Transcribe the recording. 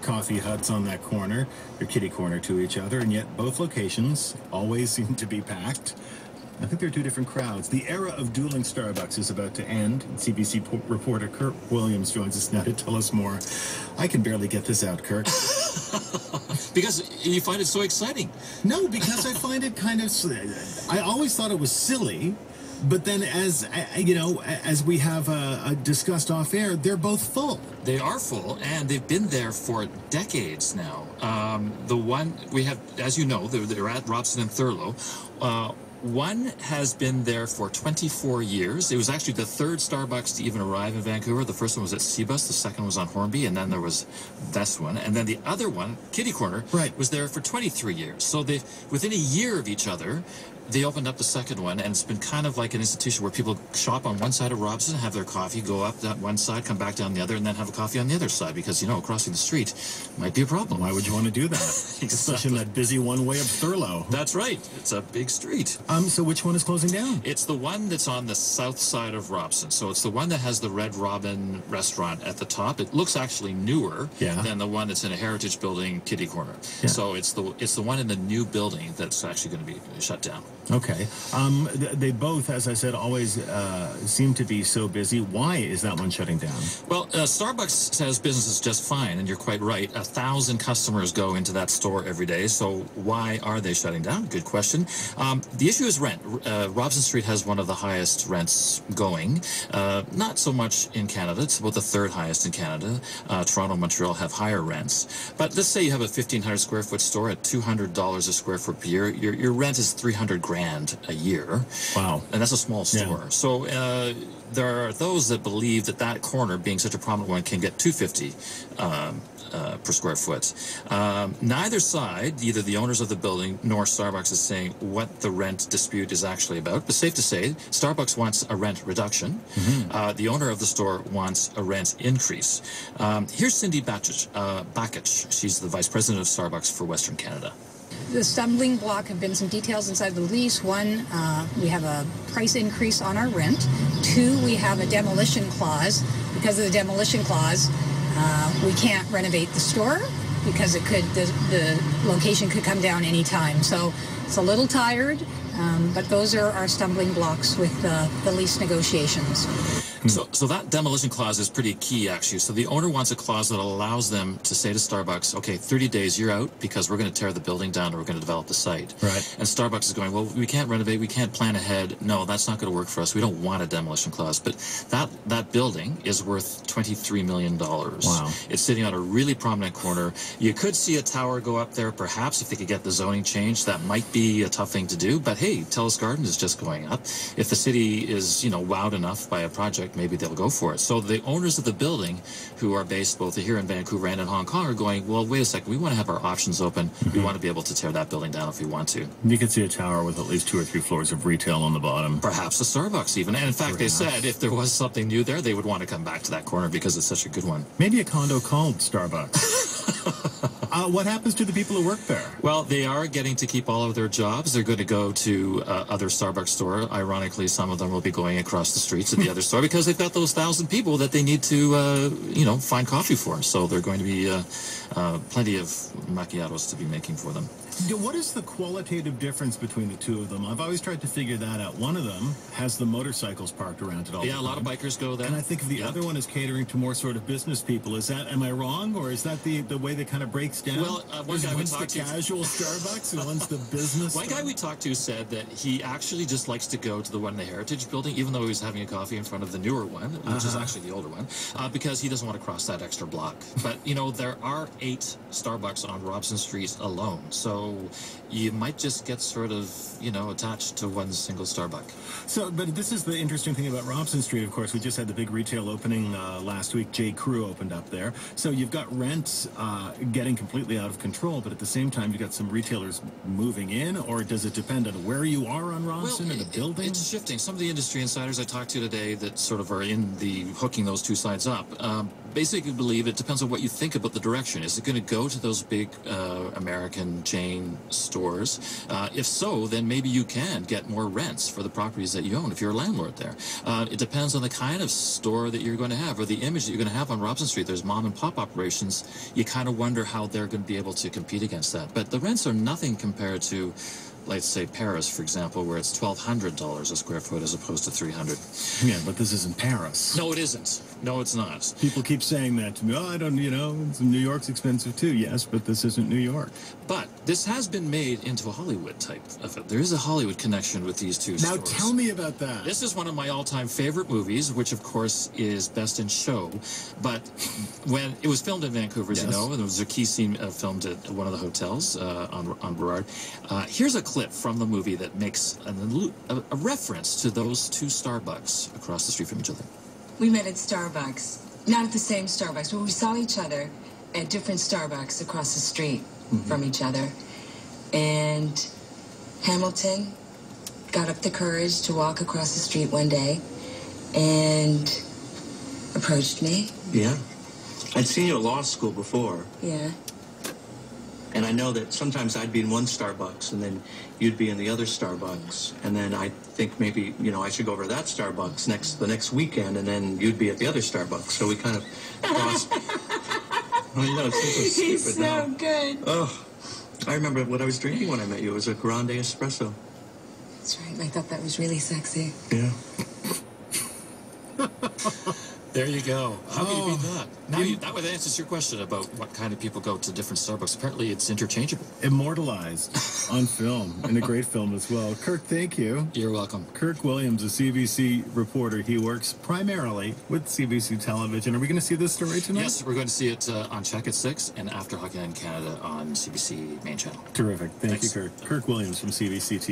coffee huts on that corner. They're kitty corner to each other, and yet both locations always seem to be packed. I think they're two different crowds. The era of dueling Starbucks is about to end. CBC reporter Kirk Williams joins us now to tell us more. I can barely get this out, Kirk. Because you find it so exciting. No, because I find it kind of... I always thought it was silly, but then as we have discussed off air, they're both full. They are full, and they've been there for decades now. The one we have, as you know, they're at Robson and Thurlow. One has been there for 24 years. It was actually the third Starbucks to even arrive in Vancouver. The first one was at Seabus, the second was on Hornby, and then there was this one. And then the other one, Kitty Corner, was there for 23 years. So they, within a year of each other, they opened up the second one, and it's been kind of like an institution where people shop on one side of Robson, have their coffee, go up that one side, come back down the other, and then have a coffee on the other side, because, you know, crossing the street might be a problem. Why would you want to do that? Especially in that busy one way of Thurlow. That's right. It's a big street. So which one is closing down? It's the one that's on the south side of Robson. So it's the one that has the Red Robin restaurant at the top. It looks actually newer than the one that's in a heritage building, Kitty Corner. Yeah. So it's the one in the new building that's actually going to be shut down. Okay. They both, as I said, always seem to be so busy. Why is that one shutting down? Well, Starbucks says business is just fine, and you're quite right. 1,000 customers go into that store every day, so why are they shutting down? Good question. The issue is rent. Robson Street has one of the highest rents going. Not so much in Canada. It's about the third highest in Canada. Toronto and Montreal have higher rents. But let's say you have a 1,500 square foot store at $200 a square foot per year. Your rent is $300 grand a year. Wow. And that's a small store. Yeah. So there are those that believe that that corner, being such a prominent one, can get $250 per square foot. Neither side, either the owners of the building nor Starbucks, is saying what the rent dispute is actually about. But safe to say, Starbucks wants a rent reduction. Mm-hmm. The owner of the store wants a rent increase. Here's Cindy Bakich. She's the vice president of Starbucks for Western Canada. The stumbling block have been some details inside the lease. One, we have a price increase on our rent. Two, we have a demolition clause. Because of the demolition clause, we can't renovate the store because the location could come down any time. So it's a little tired, but those are our stumbling blocks with the lease negotiations. So that demolition clause is pretty key, actually. So the owner wants a clause that allows them to say to Starbucks, okay, 30 days, you're out because we're going to tear the building down or we're going to develop the site. Right. And Starbucks is going, well, we can't renovate, we can't plan ahead. No, that's not going to work for us. We don't want a demolition clause. But that building is worth $23 million. Wow. It's sitting on a really prominent corner. You could see a tower go up there, perhaps, if they could get the zoning changed. That might be a tough thing to do. But hey, Telus Garden is just going up. If the city is, wowed enough by a project, maybe they'll go for it. So the owners of the building, who are based both here in Vancouver and in Hong Kong, are going, well, wait a second, we want to have our options open. Mm-hmm. We want to be able to tear that building down if we want to. You could see a tower with at least 2 or 3 floors of retail on the bottom. Perhaps a Starbucks even. And in fact, they said if there was something new there, they would want to come back to that corner because it's such a good one. Maybe a condo called Starbucks. What happens to the people who work there? Well, they are getting to keep all of their jobs. They're going to go to other Starbucks store. Ironically, some of them will be going across the street to the other store because they've got those 1,000 people that they need to, find coffee for. So they're going to be plenty of macchiatos to be making for them. What is the qualitative difference between the two of them? I've always tried to figure that out. One of them has the motorcycles parked around it all the time. Yeah, a lot of bikers go there. And I think the other one is catering to more sort of business people. Am I wrong, or is that the way that kind of breaks down? Well, one guy we talked to... casual Starbucks and one's the business. One guy we talked to said that he actually just likes to go to the one in the Heritage Building, even though he was having a coffee in front of the newer one, which is actually the older one, because he doesn't want to cross that extra block. But, there are 8 Starbucks on Robson Street alone, so you might just get sort of, attached to one single Starbucks. So, but this is the interesting thing about Robson Street, of course. We just had the big retail opening last week. J. Crew opened up there. So you've got rents getting completely out of control, but at the same time, you've got some retailers moving in, or does it depend on where you are on Robson and the building? It's shifting. Some of the industry insiders I talked to today that sort of are in the hooking those two sides up basically believe it depends on what you think about the direction. Is it going to go to those big American chain stores? If so, then maybe you can get more rents for the properties that you own if you're a landlord there. It depends on the kind of store that you're going to have or the image that you're going to have on Robson Street. There's mom and pop operations. You kind of wonder how they're going to be able to compete against that. But the rents are nothing compared to, let's say, Paris, for example, where it's $1,200 a square foot as opposed to $300. Yeah, but this isn't Paris. No, it isn't. No, it's not. People keep saying that to me. Oh, I don't, New York's expensive too. Yes, but this isn't New York. But this has been made into a Hollywood type of it. There is a Hollywood connection with these two Now stores. tell me about that. This is one of my all-time favorite movies, which of course is Best in Show. But when it was filmed in Vancouver, as you know, and there was a key scene filmed at one of the hotels on Burrard. Here's a clip from the movie that makes a reference to those two Starbucks across the street from each other. We met at Starbucks. Not at the same Starbucks, but we saw each other at different Starbucks across the street from each other. And Hamilton got up the courage to walk across the street one day and approached me. Yeah. I'd seen you at law school before. Yeah. And I know that sometimes I'd be in one Starbucks and then you'd be in the other Starbucks. And then I'd think maybe, I should go over to that Starbucks the next weekend, and then you'd be at the other Starbucks. So we kind of crossed. I know, it seems so stupid. He's so good. Oh, I remember what I was drinking when I met you. It was a grande espresso. That's right. I thought that was really sexy. Yeah. There you go. How can you beat that? Now that would answer your question about what kind of people go to different Starbucks. Apparently, it's interchangeable. Immortalized on film, and a great film as well. Kirk, thank you. You're welcome. Kirk Williams, a CBC reporter. He works primarily with CBC Television. Are we going to see this story tonight? Yes, we're going to see it on Check at 6 and after Hockey Night in Canada on CBC main channel. Terrific. Thank Thanks. you, Kirk. Kirk Williams from CBC TV.